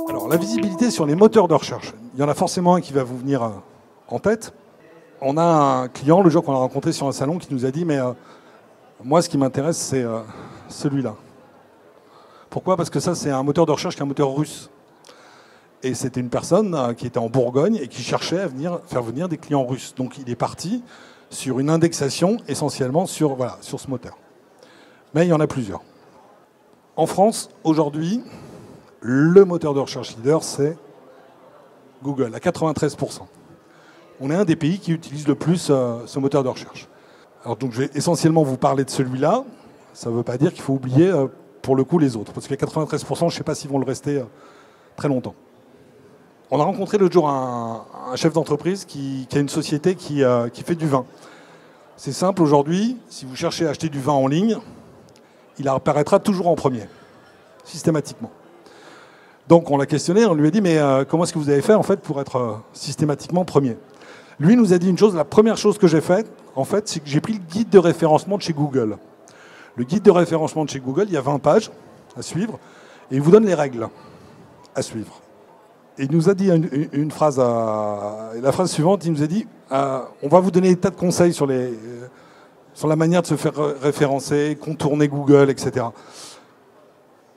Alors, la visibilité sur les moteurs de recherche. Il y en a forcément un qui va vous venir en tête. On a un client, le jour qu'on a rencontré sur un salon, qui nous a dit « Mais moi, ce qui m'intéresse, c'est celui-là. » Pourquoi ? Parce que ça, c'est un moteur de recherche qui est un moteur russe. Et c'était une personne qui était en Bourgogne et qui cherchait à faire venir des clients russes. Donc, il est parti sur une indexation essentiellement sur ce moteur. Mais il y en a plusieurs. En France, aujourd'hui, le moteur de recherche leader, c'est Google, à 93%. On est un des pays qui utilise le plus ce moteur de recherche. Alors donc, je vais essentiellement vous parler de celui-là. Ça ne veut pas dire qu'il faut oublier, pour le coup, les autres. Parce que 93%, je ne sais pas s'ils vont le rester très longtemps. On a rencontré l'autre jour un chef d'entreprise qui a une société qui fait du vin. C'est simple, aujourd'hui, si vous cherchez à acheter du vin en ligne, il apparaîtra toujours en premier, systématiquement. Donc on l'a questionné, on lui a dit « Mais comment est-ce que vous avez fait en fait, pour être systématiquement premier ?» Lui nous a dit une chose, la première chose que j'ai faite, en fait, c'est que j'ai pris le guide de référencement de chez Google. Le guide de référencement de chez Google, il y a 20 pages à suivre, et il vous donne les règles à suivre. Et il nous a dit une phrase, la phrase suivante, il nous a dit on va vous donner des tas de conseils sur la manière de se faire référencer, contourner Google, etc.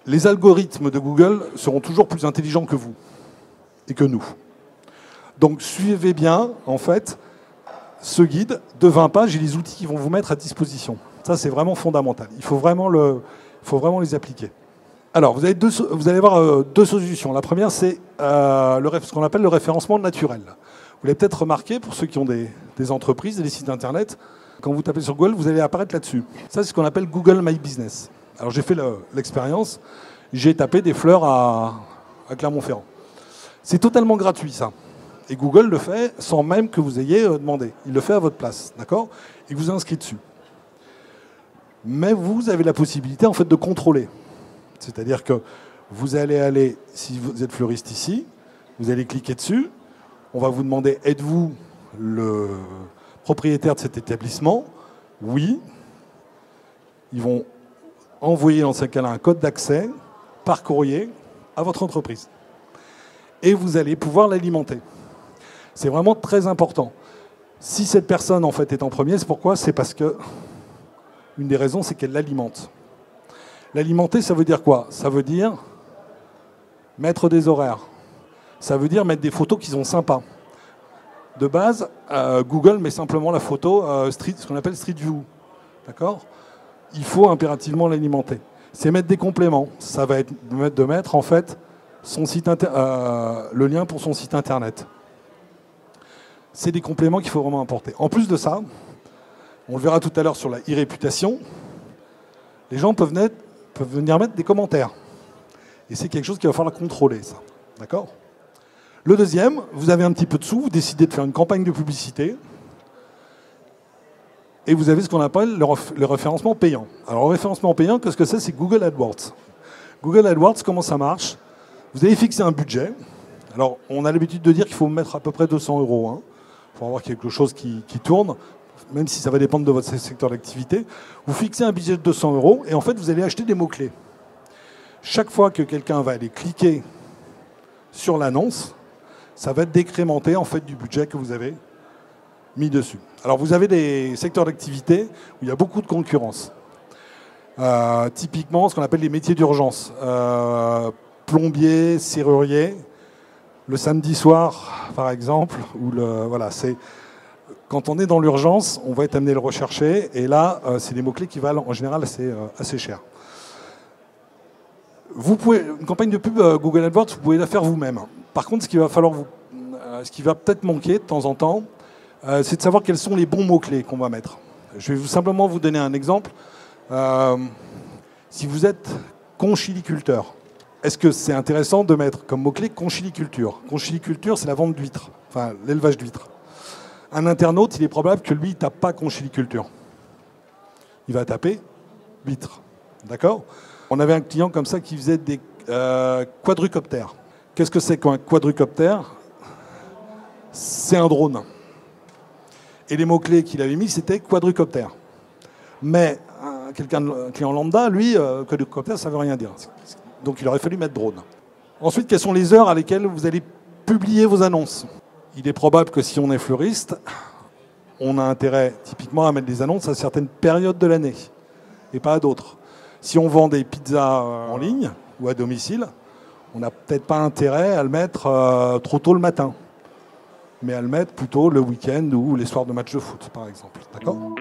Les algorithmes de Google seront toujours plus intelligents que vous et que nous. Donc suivez bien, en fait, ce guide de 20 pages et les outils qu'ils vont vous mettre à disposition. Ça, c'est vraiment fondamental. Il faut vraiment les appliquer. Alors, vous allez avoir deux solutions. La première, c'est ce qu'on appelle le référencement naturel. Vous l'avez peut-être remarqué, pour ceux qui ont des entreprises et des sites Internet, quand vous tapez sur Google, vous allez apparaître là-dessus. Ça, c'est ce qu'on appelle Google My Business. Alors, j'ai fait l'expérience. J'ai tapé des fleurs à Clermont-Ferrand. C'est totalement gratuit, ça. Et Google le fait sans même que vous ayez demandé. Il le fait à votre place, d'accord ? Il vous inscrit dessus. Mais vous avez la possibilité, en fait, de contrôler. C'est-à-dire que vous allez aller, si vous êtes fleuriste ici, vous allez cliquer dessus, on va vous demander, êtes-vous le propriétaire de cet établissement ? Oui. Ils vont envoyer dans ce cas-là un code d'accès par courrier à votre entreprise. Et vous allez pouvoir l'alimenter. C'est vraiment très important. Si cette personne, en fait, est en premier, c'est pourquoi ? C'est parce que, une des raisons, c'est qu'elle l'alimente. L'alimenter, ça veut dire quoi ? Ça veut dire mettre des horaires. Ça veut dire mettre des photos qui sont sympas. De base, Google met simplement la photo ce qu'on appelle Street View. D'accord ? Il faut impérativement l'alimenter. C'est mettre des compléments. Ça va être de mettre en fait le lien pour son site internet. C'est des compléments qu'il faut vraiment apporter. En plus de ça, on le verra tout à l'heure sur la e-réputation, les gens peuvent venir mettre des commentaires. Et c'est quelque chose qu'il va falloir contrôler, ça. D'accord ? Le deuxième, vous avez un petit peu de sous, vous décidez de faire une campagne de publicité, et vous avez ce qu'on appelle le référencement payant. Alors, le référencement payant, qu'est-ce que c'est ? C'est Google AdWords. Google AdWords, comment ça marche ? Vous avez fixé un budget. Alors, on a l'habitude de dire qu'il faut mettre à peu près 200 € hein, pour avoir quelque chose qui tourne, même si ça va dépendre de votre secteur d'activité. Vous fixez un budget de 200 € et en fait, vous allez acheter des mots-clés. Chaque fois que quelqu'un va aller cliquer sur l'annonce, ça va être décrémenté en fait du budget que vous avez mis dessus. Alors vous avez des secteurs d'activité où il y a beaucoup de concurrence. Typiquement, ce qu'on appelle les métiers d'urgence. Plombier, serrurier, le samedi soir, par exemple, c'est quand on est dans l'urgence, on va être amené à le rechercher, et là, c'est des mots-clés qui valent en général assez cher. Une campagne de pub Google AdWords, vous pouvez la faire vous-même. Par contre, ce qui va peut-être manquer de temps en temps, c'est de savoir quels sont les bons mots-clés qu'on va mettre. Je vais simplement vous donner un exemple. Si vous êtes conchiliculteur, est-ce que c'est intéressant de mettre comme mot-clé conchiliculture ? Conchiliculture, c'est la vente d'huîtres, enfin l'élevage d'huîtres. Un internaute, il est probable que lui, il ne tape pas conchiliculture. Il va taper huîtres. D'accord ? On avait un client comme ça qui faisait des quadrucoptères. Qu'est-ce que c'est qu'un quadrucoptère ? C'est un drone. Et les mots-clés qu'il avait mis, c'était quadrucoptère. Mais un client lambda, lui, quadricoptère, ça ne veut rien dire. Donc il aurait fallu mettre drone. Ensuite, quelles sont les heures à lesquelles vous allez publier vos annonces? Il est probable que si on est fleuriste, on a intérêt typiquement à mettre des annonces à certaines périodes de l'année et pas à d'autres. Si on vend des pizzas en ligne ou à domicile, on n'a peut-être pas intérêt à le mettre trop tôt le matin, mais à le mettre plutôt le week-end ou les soirs de match de foot, par exemple. D'accord ?